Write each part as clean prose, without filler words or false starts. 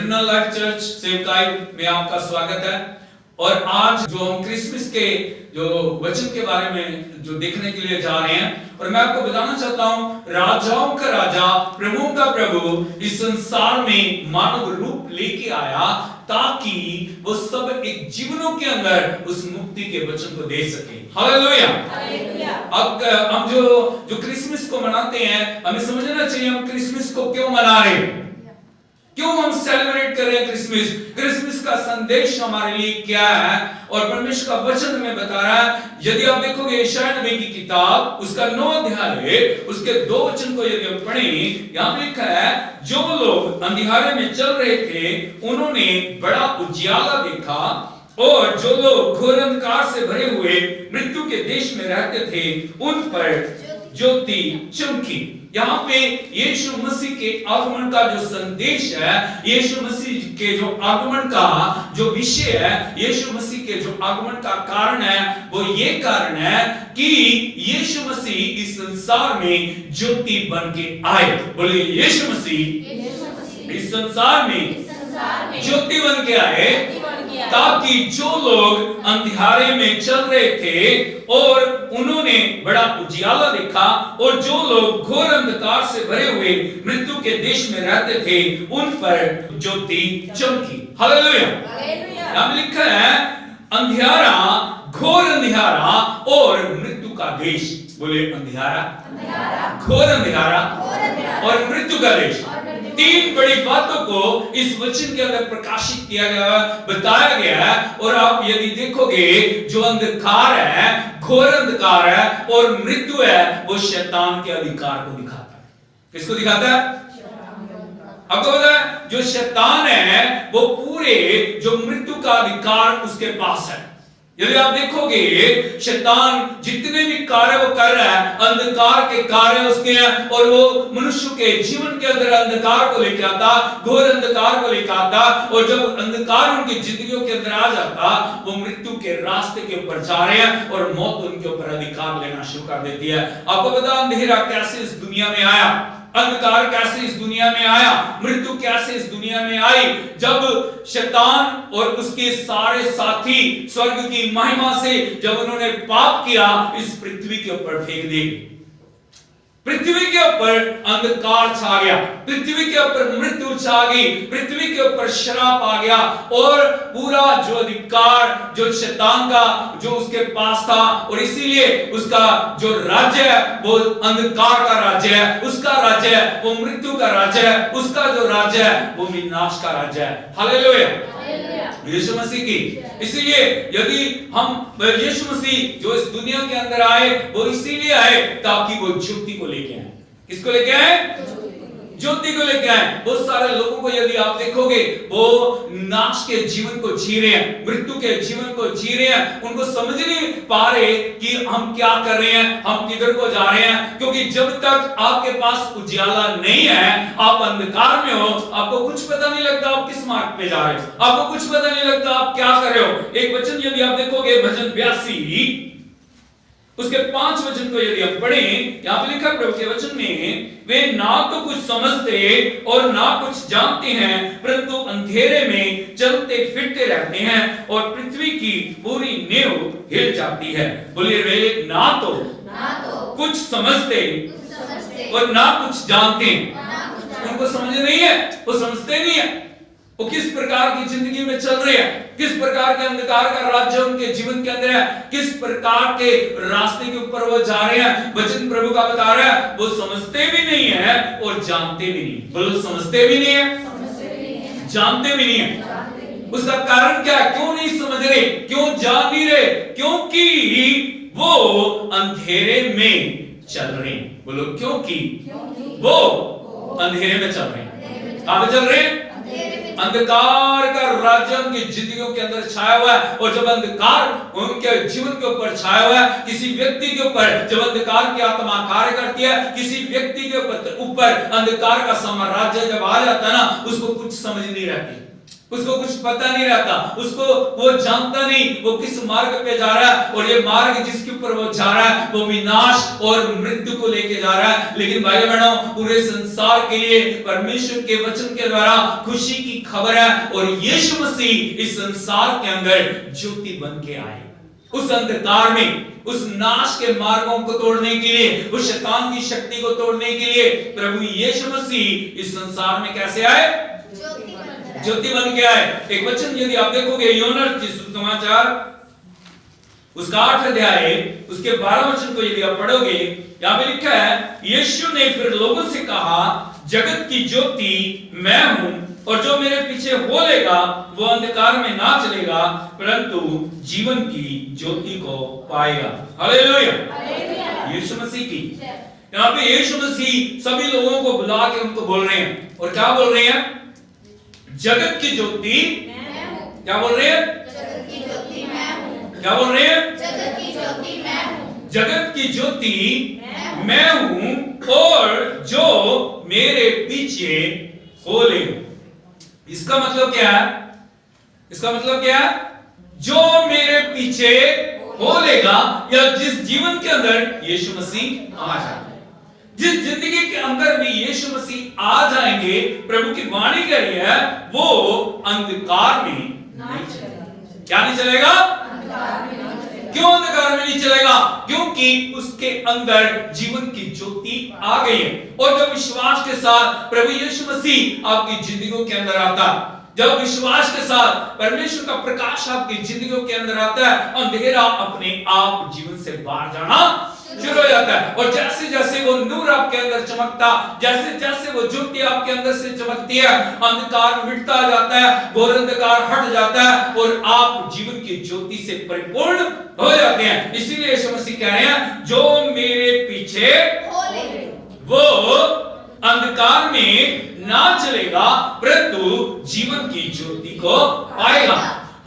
Eternal life church सेवकाई में आपका स्वागत है। और आज जो हम क्रिसमस के जो वचन के बारे में जो देखने के लिए जा रहे हैं, और मैं आपको बताना चाहता हूं, राजाओं का राजा, प्रभुओं का प्रभु इस संसार में मानव रूप लेके आया ताकि वो सब एक जीवनों के अंदर उस मुक्ति के वचन को दे सके। हालेलुया। अब हम जो क्रिसमस को मनाते हैं, हमें समझना चाहिए हम क्रिसमस को क्यों मना रहे हैं, क्यों हम सेलिब्रेट कर रहे हैं क्रिसमस। क्रिसमस का संदेश हमारे लिए क्या है, और परमेश्वर का वचन हमें बता रहा है। यदि आप देखोगे यशायाह नबी की किताब उसका 9 अध्याय उसके 2 वचन को यदि आप पढ़ें, यहां लिखा है, जो लोग अंधियारे में चल रहे थे उन्होंने बड़ा उजियाला देखा, और जो लोग घोर अंधकार से भरे हुए मृत्यु के देश में रहते थे उन पर ज्योति चमकी। यहाँ पे यीशु मसीह के आगमन का जो संदेश है, यीशु मसीह के जो आगमन का जो विषय है, यीशु मसीह के जो आगमन का कारण है, वो ये कारण है कि यीशु मसीह इस संसार में ज्योति बन के आए। बोलिए यीशु मसीह इस संसार में ज्योति बन के आए, ताकि जो लोग अंधियारे में चल रहे थे और उन्होंने बड़ा उजियाला देखा, और जो लोग घोर अंधकार से भरे हुए मृत्यु के देश में रहते थे उन पर ज्योति चमकी। हालेलुया। यहां लिखा है अंधियारा, घोर अंधियारा और मृत्यु का देश। बोले अंधियारा, घोर अंधियारा और मृत्यु का देश। 3 बड़ी बातों को इस वचन के अंदर प्रकाशित किया गया है, बताया गया है। और आप यदि देखोगे, जो अंधकार है, घोर अंधकार है और मृत्यु है, वो शैतान के अधिकार को दिखाता है। किसको दिखाता है? आपको पता है, जो शैतान है वो पूरे जो मृत्यु का अधिकार उसके पास है। यदि आप देखोगे, शैतान जितने भी कार्य वो कर रहा है, अंधकार के कार्य उसके हैं, और वो मनुष्य के जीवन के अंदर अंधकार को लेकर आता, घोर अंधकार को लेकर आता, और जब अंधकार उनकी जिंदगियों के अंदर आ जाता, वो मृत्यु के रास्ते के ऊपर जा रहे हैं और मौत उनके ऊपर अधिकार लेना शुरू कर देती है। आपको पता अंधेरा कैसे इस दुनिया में आया, अंधकार कैसे इस दुनिया में आया, मृत्यु कैसे इस दुनिया में आई, जब शैतान और उसके सारे साथी स्वर्ग की महिमा से जब उन्होंने पाप किया, इस पृथ्वी के ऊपर फेंक दी। पृथ्वी के ऊपर अंधकार छा गया, पृथ्वी के ऊपर मृत्यु छा गई, पृथ्वी के ऊपर श्राप आ गया, और पूरा जो अधिकार जो शैतान का जो उसके पास था, और इसीलिए उसका जो राज्य है वो अंधकार का राज्य है, उसका राज्य है वो मृत्यु का राज्य है, उसका जो राज्य है वो विनाश का राज्य है। हालेलुया। यीशु मसीह की, इसीलिए यदि हम यीशु मसीह जो इस दुनिया के अंदर आए, वो इसीलिए आए ताकि वो ज्योति को लेके आए। किसको लेके आए? ज्योति को लेके आए। बहुत सारे लोगों को यदि आप देखोगे, वो नाश के जीवन को जी रहे हैं, मृत्यु के जीवन को जी रहे हैं, उनको समझ नहीं पा रहे कि हम क्या कर रहे हैं, हम किधर को जा रहे हैं। क्योंकि जब तक आपके पास उजियाला नहीं है, आप अंधकार में हो, आपको कुछ पता नहीं लगता आप किस मार्ग पे जा रहे हो, आपको कुछ पता नहीं लगता आप क्या कर रहे हो। एक वचन यदि आप देखोगे, भजन 82 उसके 5 वचन को यदि आप पढ़ें, यहां पे लिखा प्रभु के वचन में, वे ना तो कुछ समझते और ना कुछ जानते हैं, परंतु अंधेरे में चलते फिरते रहते हैं, और पृथ्वी की पूरी नींव हिल जाती है। बोलिए वे ना तो कुछ समझते और ना कुछ जानते। उनको समझ नहीं है, वो समझते नहीं है वो किस प्रकार की जिंदगी में चल रहे हैं, किस प्रकार के अंधकार का राज्य उनके जीवन के अंदर है, किस प्रकार के रास्ते के ऊपर वो जा रहे हैं। वचन प्रभु का बता रहा है, वो समझते भी नहीं है और जानते भी नहीं। बोलो समझते भी नहीं है, जानते भी नहीं है। उसका कारण क्या है? क्यों नहीं समझ रहे, क्यों जान नहीं रहे? क्योंकि वो अंधेरे में चल रहे हैं। बोलो क्योंकि वो अंधेरे में चल रहे हैं। कहां पे चल रहे हैं? अंधकार का राज्य उनकी जिंदगियों के अंदर छाया हुआ है, और जब अंधकार उनके जीवन के ऊपर छाया हुआ है, किसी व्यक्ति के ऊपर जब अंधकार की आत्मा कार्य करती है, किसी व्यक्ति के ऊपर अंधकार का साम्राज्य जब आ जाता है ना, उसको कुछ समझ नहीं रहती, उसको कुछ पता नहीं रहता, उसको वो जानता नहीं वो किस मार्ग पे जा रहा है, और ये मार्ग जिसके ऊपर वो जा रहा है वो विनाश और मृत्यु को लेके जा रहा है। लेकिन भाई बहनों, पूरे संसार के लिए परमेश्वर के वचन के द्वारा खुशी की खबर है, और यीशु मसीह इस संसार के अंदर ज्योति बन के आए। उस अंधकार में, उस नाश के मार्गों को तोड़ने के लिए, उस शैतान की शक्ति को तोड़ने के लिए प्रभु यीशु मसीह इस संसार में कैसे आए? ज्योति बन के आए। एक वचन यदि आप देखोगे यूहन्ना सुसमाचार उसका 8 अध्याय उसके 12 वचन को यदि आप पढ़ोगे, यहां पे लिखा है, यीशु ने फिर लोगों से कहा, जगत की ज्योति मैं हूं, और जो मेरे पीछे हो लेगा वो अंधकार में ना चलेगा परंतु जीवन की ज्योति को पाएगा। हालेलुया, यीशु मसीह की। यहाँ पे यीशु मसीह सभी लोगों को बुला के उनको बोल रहे हैं, और क्या बोल रहे हैं? जगत की ज्योति मैं हूं। क्या बोल रहे हैं? जगत की ज्योति मैं हूं। क्या बोल रहे हैं? जगत की ज्योति मैं हूं। जगत की ज्योति मैं हूं, और जो मेरे पीछे हो ले। इसका मतलब क्या है? इसका मतलब क्या है? जो मेरे पीछे हो लेगा, या जिस जीवन के अंदर यीशु मसीह आ जाए, जिस जिंदगी के अंदर भी यीशु मसीह आ जाएंगे, प्रभु की वाणी कह रही है, वो अंधकार में नहीं चलेगा। क्या नहीं चलेगा? क्यों अंधकार में नहीं चलेगा? क्योंकि उसके अंदर जीवन की ज्योति आ गई है। और जब विश्वास के साथ प्रभु यीशु मसीह आपकी जिंदगियों के अंदर आता, जब विश्वास के साथ परमेश्वर का प्रकाश आपकी जिंदगियों के अंदर आता है, अंधेरा अपने आप जीवन से बाहर जाना शुरू हो जाता है। और जैसे जैसे वो नूर आपके अंदर चमकता, जैसे जैसे वो ज्योति आपके अंदर से चमकती है, अंधकार मिटता जाता है, घोर अंधकार हट जाता है, और आप जीवन की ज्योति से परिपूर्ण हो जाते हैं। इसीलिए यीशु मसीह कह रहे हैं, जो मेरे पीछे वो अंधकार में ना चलेगा परंतु जीवन की ज्योति को पाएगा।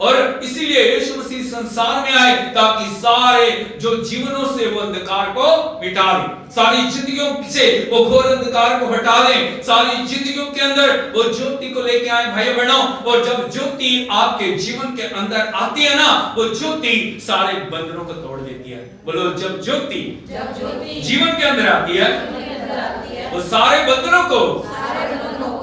और इसीलिए यीशु मसीह संसार में आए ताकि सारे जो जीवनों से वो अंधकार को मिटा दे, सारी जिंदगियों से वो घोर अंधकार को हटा दे, सारी जिंदगियों के अंदर वो ज्योति को लेके आए भाई बहनों। और जब ज्योति आपके जीवन के अंदर आती है ना, वो ज्योति सारे बंधनों को तोड़ देती है। बोलो, जब ज्योति जीवन के अंदर आती है वो सारे बंधनों को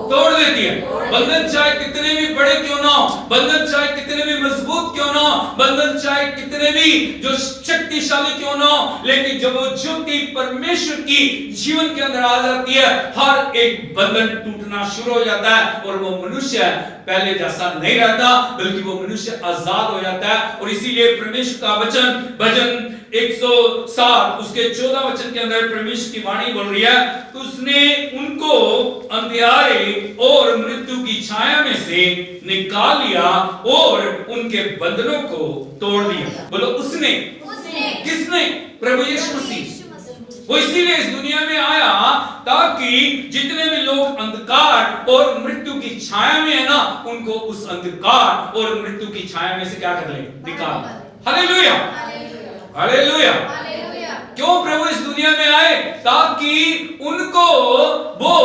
तोड़ देती है। बंधन चाहे कितने भी बड़े क्यों ना हो, बंधन चाहे कितने भी मजबूत क्यों ना हो, बंधन चाहे कितने भी जो शक्तिशाली क्यों ना हो, लेकिन जब वो ज्योति परमेश्वर की जीवन के अंदर आ जाती है, हर एक बंधन टूटना शुरू हो जाता है, और वो मनुष्य पहले जैसा नहीं रहता, बल्कि वो मनुष्य आजाद हो जाता है। और इसीलिए परमेश्वर का वचन भजन 107 उसके 14 वचन के अंदर परमेश्वर की वाणी बोल रही है, उसने उनको अंधियारे और मृत्यु की छाया में से निकाल लिया और उनके बंधनों को तोड़ दिया। बोलो, उसने। किसने? प्रभु यीशु मसीह। वो इसीलिए इस दुनिया में आया ताकि जितने भी लोग अंधकार और मृत्यु की छाया में है ना, उनको उस अंधकार और मृत्यु की छाया में से क्या कर ले? निकाल। Hallelujah, hallelujah. क्यों प्रभु इस दुनिया में आए? ताकि उनको वो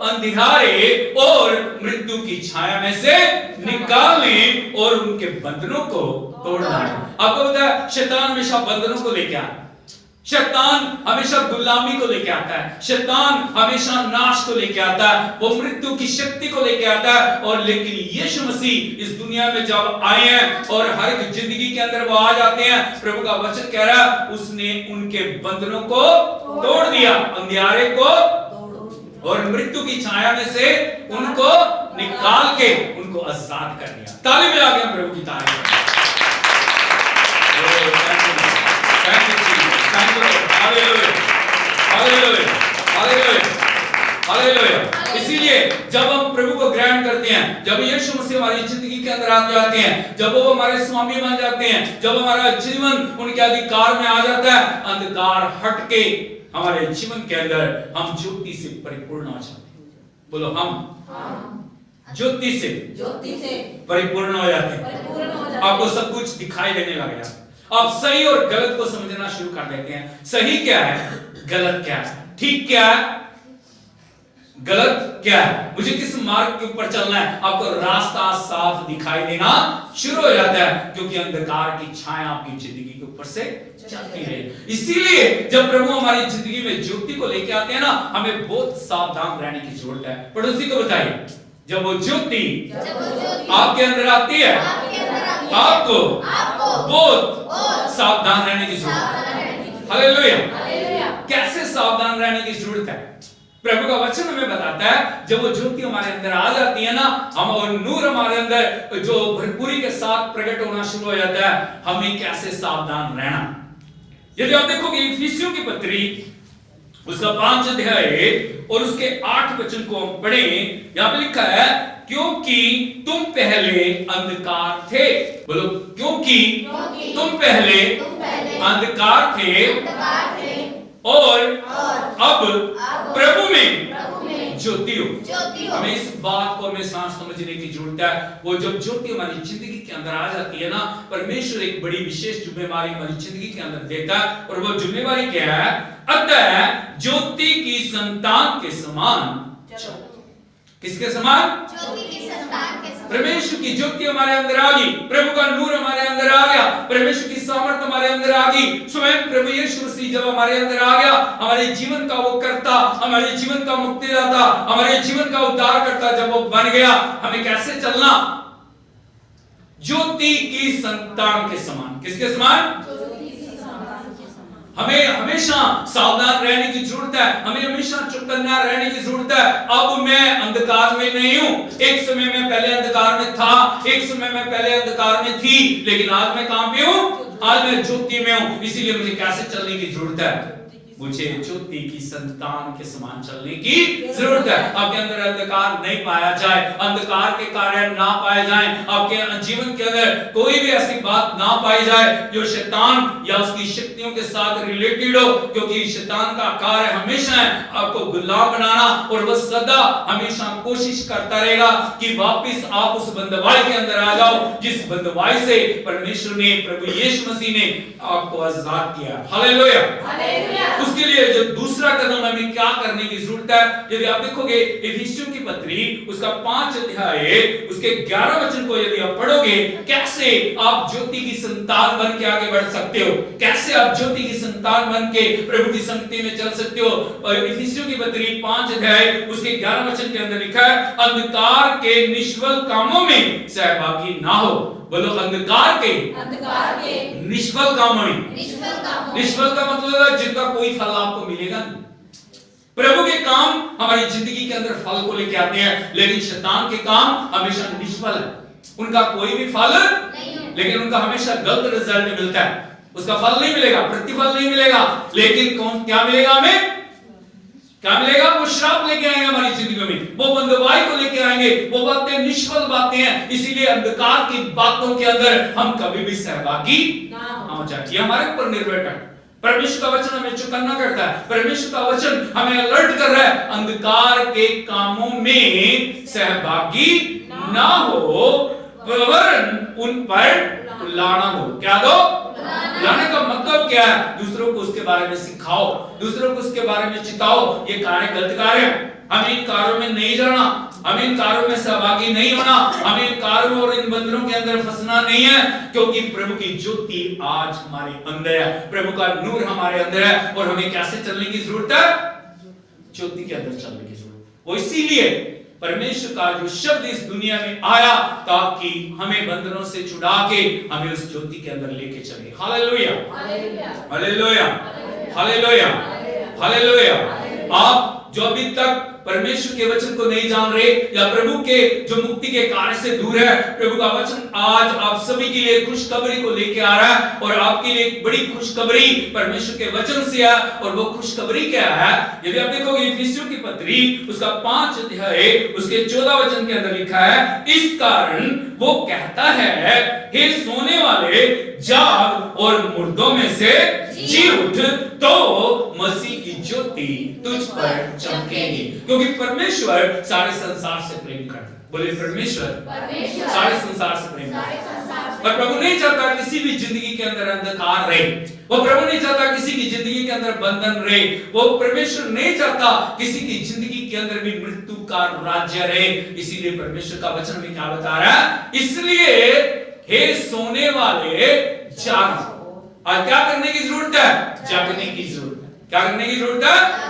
अंधियारे और मृत्यु की छाया में से निकालने और उनके बंधनों को तोड़ना। आपको पता है, शैतान हमेशा बंधनों को लेके आता है, शैतान हमेशा गुलामी को लेके आता है, शैतान हमेशा नाश को लेके आता है, वो मृत्यु की शक्ति को लेके आता है। और लेकिन यीशु मसीह इस दुनिया में जब आए हैं और हर एक जिंदगी के अंदर वो आ जाते हैं, प्रभु का वचन कह रहा है, उसने उनके बंधनों को तोड़ दिया, अंधियारे को और मृत्यु की छाया में से उनको निकाल के उनको आजाद कर दिया। ताली बजा के प्रभु की तारीफ। इसीलिए जब हम प्रभु को ग्रहण करते हैं, जब यीशु मसीह हमारी जिंदगी के अंदर आ जाते हैं, जब वो हमारे स्वामी बन जाते हैं, जब हमारा जीवन उनके अधिकार में आ जाता है, अंधकार हट के हमारे जीवन के अंदर हम ज्योति से परिपूर्ण हो जाते हैं। बोलो, हम ज्योति से परिपूर्ण हो जाते हैं। आपको सब कुछ दिखाई देने लग जाता है, आप सही और गलत को समझना शुरू कर देते हैं। सही क्या है, गलत क्या है, ठीक क्या है, गलत क्या है, मुझे किस मार्ग के ऊपर चलना है, आपको रास्ता साफ दिखाई देना शुरू हो जाता है, क्योंकि अंधकार की छाया आपकी जिंदगी के ऊपर से चलती है। इसीलिए जब प्रभु हमारी जिंदगी में ज्योति को लेके आते हैं ना, हमें बहुत सावधान रहने की जरूरत है। पड़ोसी को बताइए, जब वो ज्योति आपके अंदर आती है, आपको बहुत सावधान रहने की जरूरत है। हालेलुया। कैसे सावधान रहने की जरूरत है? प्रभु का वचन हमें बताता है, जब वो ज्योति हमारे अंदर आ जाती है ना, हम और नूर हमारे अंदर जो भरपूरी के साथ प्रकट होना शुरू हो जाता है, हमें कैसे सावधान रहना। यदि आप देखोगे इफिसियों की पत्री उसका 5 अध्याय और उसके 8 वचन को हम पढ़ें, यहां पे लिखा है, क्योंकि तुम पहले अंधकार थे। बोलो, क्योंकि तुम पहले अंधकार थे और अब प्रभु में ज्योति हो। हमें इस बात को हमेशा समझने की जरूरत है। वो जब ज्योति हमारी जिंदगी के अंदर आ जाती है ना, परमेश्वर एक बड़ी विशेष जिम्मेवारी हमारी जिंदगी के अंदर देता है, और वो जिम्मेवारी क्या है? अतः ज्योति की संतान के समान। किसके समान? ज्योति की संतान के समान। परमेश्वर की ज्योति हमारे अंदर आ गई, प्रभु का नूर हमारे अंदर आ गया, परमेश्वर की सामर्थ हमारे अंदर आ गई। स्वयं प्रभु यीशु मसीह जब हमारे अंदर आ गया, हमारे जीवन का वो करता, हमारे जीवन का मुक्तिदाता, हमारे जीवन का उद्धार करता जब वो बन गया, हमें कैसे चलना? ज्योति की संतान के समान। किसके समान? हमें हमेशा सावधान रहने की जरूरत है, हमें हमेशा चौकन्ना रहने की जरूरत है। अब मैं अंधकार में नहीं हूं, एक समय में पहले अंधकार में था, एक समय में पहले अंधकार में थी, लेकिन आज मैं कहां पे हूं? आज मैं ज्योति में हूं। इसीलिए मुझे कैसे चलने की जरूरत है? मुझे ज्योति की संतान के समान चलने की जरूरत है। आपके अंदर अंधकार नहीं पाया जाए, अंधकार के कार्य ना पाए जाएं, आपके जीवन के अंदर कोई भी ऐसी बात ना पाई जाए जो शैतान या उसकी शक्तियों के साथ रिलेटेड हो, क्योंकि शैतान का कार्य हमेशा है आपको गुलाम बनाना, और वह सदा हमेशा कोशिश करता रहेगा कि वापस आप उस बंधुआई के अंदर आ जाओ जिस बंधुआई से परमेश्वर ने, प्रभु यीशु मसीह ने आपको आजाद किया। हालेलुया। उसके लिए जो दूसरा कदम हमें क्या करने की जरूरत है, यदि आप देखोगे इफिसियों की पत्री उसका 5 अध्याय उसके 11 वचन को यदि आप पढ़ोगे, कैसे आप ज्योति की संतान बन के आगे बढ़ सकते हो, कैसे आप ज्योति की संतान बन के प्रभु की संगति में चल सकते हो। और इफिसियों की पत्री 5 अध्याय उसके 11 वचन के अंदर लिखा है, अंधकार के निष्फल कामों में सहभागी ना हो। बोलो, अंधकार के निष्फल कामों में। निष्फल का मतलब है जिनका कोई फल आपको मिलेगा नहीं। प्रभु के काम हमारी जिंदगी के अंदर फल को लेके आते हैं, लेकिन शैतान के काम हमेशा निष्फल है। उनका कोई भी फल नहीं है, लेकिन उनका हमेशा गलत रिजल्ट मिलता है। उसका फल नहीं मिलेगा, प्रतिफल नहीं मिलेगा, लेकिन क्या मिलेगा हमें? क्या मिलेगा? वो श्राप लेके आएंगे हमारी जिंदगी में, वो बंधुआई को लेके आएंगे, वो बातें निष्फल बातें हैं। इसीलिए अंधकार की बातों के अंदर हम कभी भी सहभागी ना हो जाए। ये हमारे ऊपर निर्भर करता है। परमेश्वर का वचन हमें चौकन्ना करता है, परमेश्वर का वचन हमें अलर्ट कर रहा है, अंधकार के कामों में सहभागी ना हो, वरन उन पर लाना दो। क्या दो? लाने का मतलब क्या है? दूसरों को उसके बारे में सिखाओ, दूसरों को उसके बारे में चिताओ, ये कार्य गलत कार्य है, हमें इन कार्यों में नहीं जाना, हमें इन कार्यों में सहभागी नहीं होना, हमें इन कार्यों और इन बंधनों के अंदर फंसना नहीं है, क्योंकि प्रभु की ज्योति आज हमारे अंदर है, प्रभु का नूर हमारे अंदर है। और हमें कैसे चलने की जरूरत है? ज्योति के अंदर चलने की जरूरत। वो इसीलिए परमेश्वर का जो शब्द इस दुनिया में आया ताकि हमें बंधनों से छुड़ा के हमें उस ज्योति के अंदर लेके चले। Hallelujah, hallelujah, hallelujah, hallelujah. आप जो अभी तक परमेश्वर के वचन को नहीं जान रहे या प्रभु के जो मुक्ति के कार्य से दूर है, प्रभु का वचन आज आप सभी के लिए खुशखबरी को लेके आ रहा है, और आपके लिए एक बड़ी खुशखबरी परमेश्वर के वचन से है। और वो खुशखबरी क्या है? यदि आप देखोगे इफिसियों की पत्री उसका 5 अध्याय उसके 14 वचन के अंदर लिखा है, इस कारण वो कहता है, हे सोने वाले जाग और मुर्दों में से जी उठ, तो मसीह की ज्योति तुझ पर चमकेगी। क्योंकि परमेश्वर सारे संसार से प्रेम करता है। बोले, परमेश्वर सारे संसार से प्रेम करता है। पर प्रभु नहीं चाहता किसी भी जिंदगी के अंदर अंधकार रहे। वो प्रभु नहीं चाहता किसी की जिंदगी के अंदर बंधन रहे, वो परमेश्वर नहीं चाहता किसी की जिंदगी के अंदर भी मृत्यु का राज्य रहे। इसीलिए परमेश्वर का वचन में क्या बता रहा है, इसलिए हे सोने वाले जाग। और क्या करने की जरूरत है, जागने की जरूरत है। क्या करने की जरूरत है,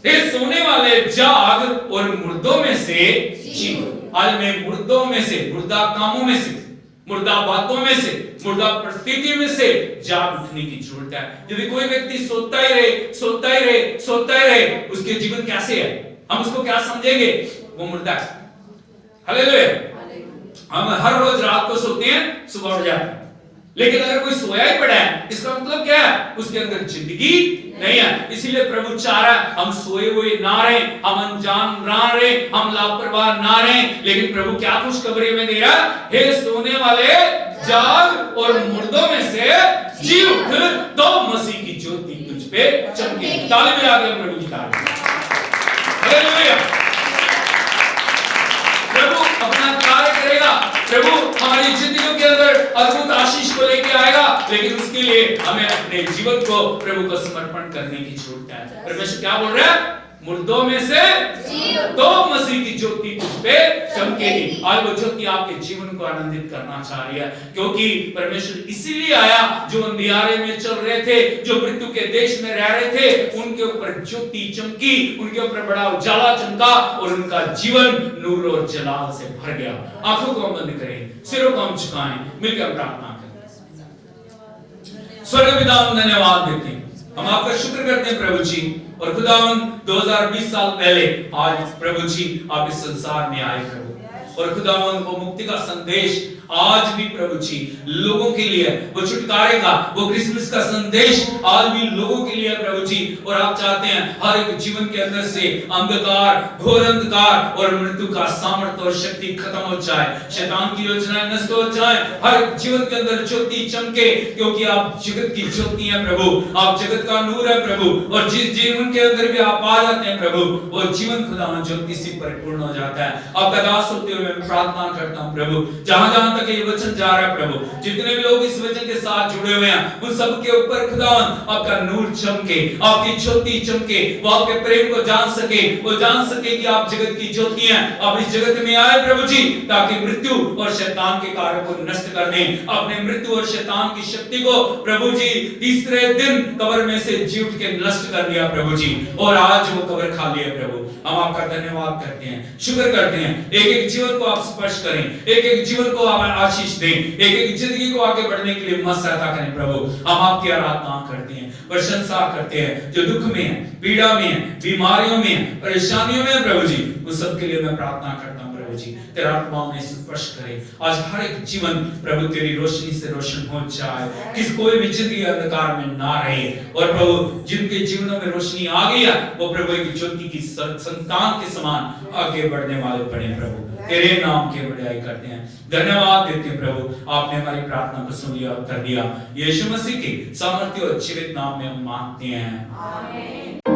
हे सोने वाले जाग और मुर्दों में से जीव। आज मैं मुर्दों में से, मुर्दा कामों में से, मुर्दा बातों में से, मुर्दा परिस्थिति में से जाग उठने की जरूरत है। यदि कोई व्यक्ति सोता ही रहे, सोता ही रहे, सोता ही रहे, उसके जीवन कैसे है, हम उसको क्या समझेंगे, वो मुर्दा है। हालेलुया। हम हर रोज रात को सोते हैं, सुबह उठ जाते हैं, लेकिन अगर कोई सोया ही पड़ा है, इसका मतलब क्या है, उसके अंदर जिंदगी नहीं है। इसीलिए प्रभु चाह रहा है हम सोए हुए ना रहे, हम अनजान ना रहे, हम लापरवाह ना रहे, लेकिन प्रभु क्या खुशखबरी में दे रहा है, हे सोने वाले जाग और मुर्दों में से जी उठ, तो मसीह की ज्योति तुझ पे चमकेगी। ताली बजा के प्रभु की तारीफ। हालेलुया। प्रभु अपना कार्य करेगा, प्रभु हमारी जिंदगियों के अंदर अद्भुत आशीष को लेके आएगा, लेकिन उसके लिए हमें अपने जीवन को प्रभु को समर्पण करने की जरूरत है। परमेश्वर क्या बोल रहा है, मुर्दों में से तो मसीह की ज्योति तुझ पे चमकेगी। आज वो ज्योति आपके जीवन को आनंदित करना चाह रही है, क्योंकि परमेश्वर इसीलिए आया, जो अंधियारे में चल रहे थे, जो मृत्यु के देश में रह रहे थे, उनके ऊपर ज्योति चमकी, उनके ऊपर बड़ा उजाला चमका और उनका जीवन नूर और जलाल से भर गया। आंखों को बंद करें, सिरों को हम झुकाएं, मिलकर प्रार्थना करें। स्वर्गीय पिता, धन्यवाद देते हैं, हम आपका शुक्र करते हैं प्रभु जी। और खुदावन 2020 साल पहले आज प्रभु जी आप इस संसार में आए प्रभु, और खुदावन वो मुक्ति का संदेश आज भी प्रभु जी लोगों के लिए, वो छुटकारे का, वो क्रिसमस का संदेश आज भी लोगों के लिए प्रभु जी। और आप चाहते हैं हर एक जीवन के अंदर से अंधकार, घोर अंधकार और मृत्यु का सामर्थ्य और शक्ति खत्म हो जाए, शैतान की योजनाएं नष्ट हो जाए, हर जीवन के अंदर ज्योति चमके, क्योंकि आप जगत की ज्योति हैं प्रभु, आप जगत का नूर है प्रभु। और जिस जीवन के अंदर भी आप आ जाते हैं प्रभु, वो जीवन खुदावन ज्योति से परिपूर्ण हो जाता है। आपका दास होते हुए मैं प्रार्थना करता हूं प्रभु, जहां जहां तक ये वचन जा रहा है प्रभु, जितने भी लोग इस वचन के साथ जुड़े हुए हैं, उन सब के ऊपर खुदावन आपका नूर चमके, आपकी ज्योति चमके, वो आपके प्रेम को जान सके, वो जान सके कि आप जगत की ज्योति हैं। आप इस जगत में आए प्रभु जी, ताकि मृत्यु और शैतान के कार्य को नष्ट कर दें। आपने मृत्यु और शैतान की शक्ति को प्रभु जी तीसरे दिन कब्र में से जी उठ के नष्ट कर दिया प्रभु जी, और आज वो कब्र खाली है प्रभु। हम आपका धन्यवाद करते हैं, शुक्र करते हैं। एक एक जीवन को आप स्पर्श करें, एक एक जीवन को आप आशीष दें, एक एक जिंदगी को आगे बढ़ने के लिए मत सहायता करें प्रभु। हम आपकी आराधना करते हैं, प्रशंसा करते हैं, जो दुख में है, पीड़ा में है, बीमारियों में है, परेशानियों में है प्रभु जी, उस सब के लिए मैं प्रार्थना करता हूं प्रभु जी। तेरा आत्मा में स्पर्श करे, आज हर एक जीवन प्रभु तेरी रोशनी से रोशन हो जाए, किसी कोई भी जिंदगी अंधकार में ना रहे। और प्रभु जिनके जीवनों में रोशनी आ गई है, वो प्रभु एक ज्योति की संतान के समान आगे बढ़ने वाले बने प्रभु। तेरे नाम की बड़ाई करते हैं, धन्यवाद देते हैं प्रभु। आपने हमारी प्रार्थना को सुन लिया, उत्तर दिया। यीशु मसीह के सामर्थ्य और जीवित नाम में हम मांगते हैं, आमीन।